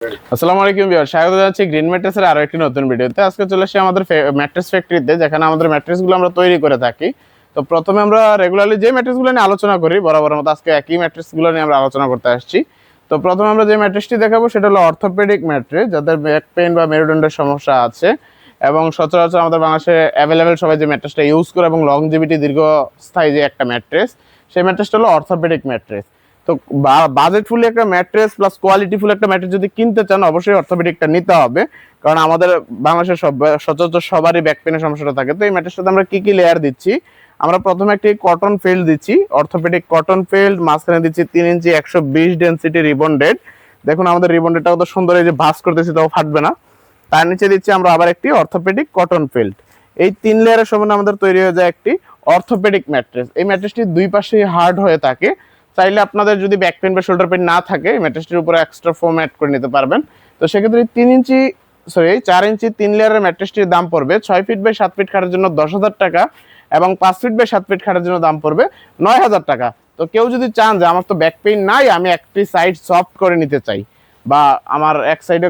আসসালামু আলাইকুম ভিউয়ার, স্বাগত জানাচ্ছি গ্রিন ম্যাট্রেসের আরো একটি নতুন ভিডিওতে। আজকে চলে আসছি আমাদের ম্যাট্রেস ফ্যাক্টরিতে, যেখানে আমাদের ম্যাট্রেসগুলো আমরা তৈরি করে থাকি। তো প্রথমে আমরা রেগুলারলি যে ম্যাট্রেসগুলো নিয়ে আলোচনা করি, বরাবর মতো আজকে একই ম্যাট্রেসগুলো নিয়ে আমরা আলোচনা করতে আসছি। তো প্রথমে আমরা যে ম্যাট্রেসটি দেখাবো সেটা হলো অর্থোপেডিক ম্যাট্রেস, যাদের ব্যাক পেইন বা মেরুদণ্ডের সমস্যা আছে এবং সচরাচর আমাদের বাংলাদেশে অ্যাভেলেবেল সবাই যে ম্যাট্রেসটা ইউজ করে এবং লংজিভিটি দীর্ঘস্থায়ী যে একটা ম্যাট্রেস, সেই ম্যাট্রেসটা হলো অর্থোপেডিক ম্যাট্রেস। তো বাজেটফুলি একটা ম্যাট্রেস প্লাস কোয়ালিটিফুল একটা ম্যাট্রেস যদি কিনতে চান, অবশ্যই অর্থোপেডিকটা নিতে হবে, কারণ আমাদের বাংলাদেশের সচরাচর সবারই ব্যাক পেনের সমস্যাটা থাকে। তো এই ম্যাট্রেসটাতে আমরা কি কি লেয়ার দিচ্ছি, আমরা প্রথমে একটি কটন ফিল্ড দিচ্ছি, অর্থোপেডিক কটন ফিল্ড, মাঝখানে দিচ্ছি 3 ইঞ্চি 120 ডেনসিটি রিবন্ডেড। দেখুন আমাদের রিবন্ডেডটা কত সুন্দর, এই যে ভাঁজ করতেছি তাও ফাটবে না। তার নিচে দিচ্ছি আমরা আবার একটি অর্থোপেডিক কটন ফিল্ড। এই 3 লেয়ারের সমন্বয়ে আমাদের তৈরি হয়ে যায় একটি অর্থোপেডিক ম্যাট্রেস। এই ম্যাট্রেসটি দুই পাশেই হার্ড হয়ে থাকে। চাইলে আপনাদের যদি ব্যাক পেন বা শোল্ডার পেন না থাকে, ম্যাট্রেসটির উপরে এক্সট্রা ফোম অ্যাড করে নিতে পারবেন। তো সেক্ষেত্রে 4 ইঞ্চি 3 লেয়ারের ম্যাট্রেসটির দাম পড়বে 6 ফিট বাই 7 ফিট খাটের জন্য 10,000 টাকা এবং 5 ফিট বাই 7 ফিট খাটের জন্য দাম পড়বে 9,000 টাকা। তো কেউ যদি চান যে আমার তো ব্যাক পেইন নাই, আমি একটি সাইড সফট করে নিতে চাই, বা আমার এক সাইডে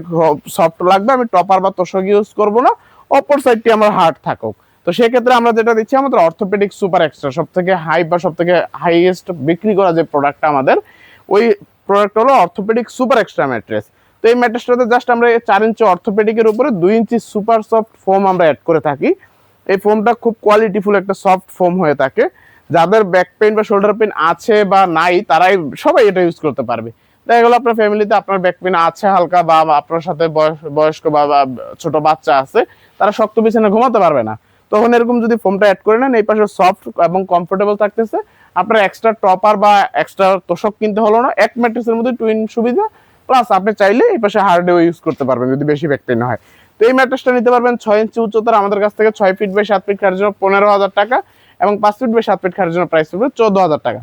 সফট লাগবে, আমি টপার বা তোষক ইউজ করব না, অপর সাইডটি আমার হার্ড থাকুক, তো সেক্ষেত্রে আমরা যেটা দিচ্ছি আমাদের অর্থোপেডিক সুপার এক্সট্রা, সব থেকে হাই বা সব থেকে হাইয়েস্ট বিক্রি করা যে প্রোডাক্টটা আমাদের, ওই প্রোডাক্ট হলো অর্থোপেডিক সুপার এক্সট্রা ম্যাট্রেস। তো এই ম্যাট্রেসটাতে জাস্ট আমরা 4 ইঞ্চি অর্থোপেডিকের উপরে 2 ইঞ্চি সুপার সফট ফোম আমরা অ্যাড করে থাকি। এই ফোমটা খুব কোয়ালিটিফুল একটা সফট ফোম হয়ে থাকে। যাদের ব্যাক পেইন বা শোল্ডার পেইন আছে বা নাই, তারাই সবাই এটা ইউজ করতে পারবে। দেখা গেলো আপনার ফ্যামিলিতে আপনার ব্যাক পেইন আছে হালকা, বা আপনার সাথে বয়স্ক বা ছোট বাচ্চা আছে, তারা শক্ত বিছানায় ঘুমাতে পারবে না, তখন এরকম যদি ফোমটা অ্যাড করে নেন, এই পাশে সফট এবং কমফোর্টেবল থাকতেছে, আপনার এক্সট্রা টপার বা এক্সট্রা তোষক কিনতে হলো না, এক ম্যাট্রেসের মধ্যে টুইন সুবিধা, প্লাস আপনি চাইলে এই পাশে হার্ডেও ইউজ করতে পারবেন যদি বেশি ব্যাক পেইন হয়। তো এই ম্যাট্রেসটা নিতে পারবেন 6 ইঞ্চি উচ্চতার আমাদের কাছ থেকে, 6 ফিট বাই 7 ফিট খাটের জন্য 15,000 টাকা এবং 5 ফিট বাই 7 ফিট খাটের জন্য প্রাইস পড়বে 14,000 টাকা।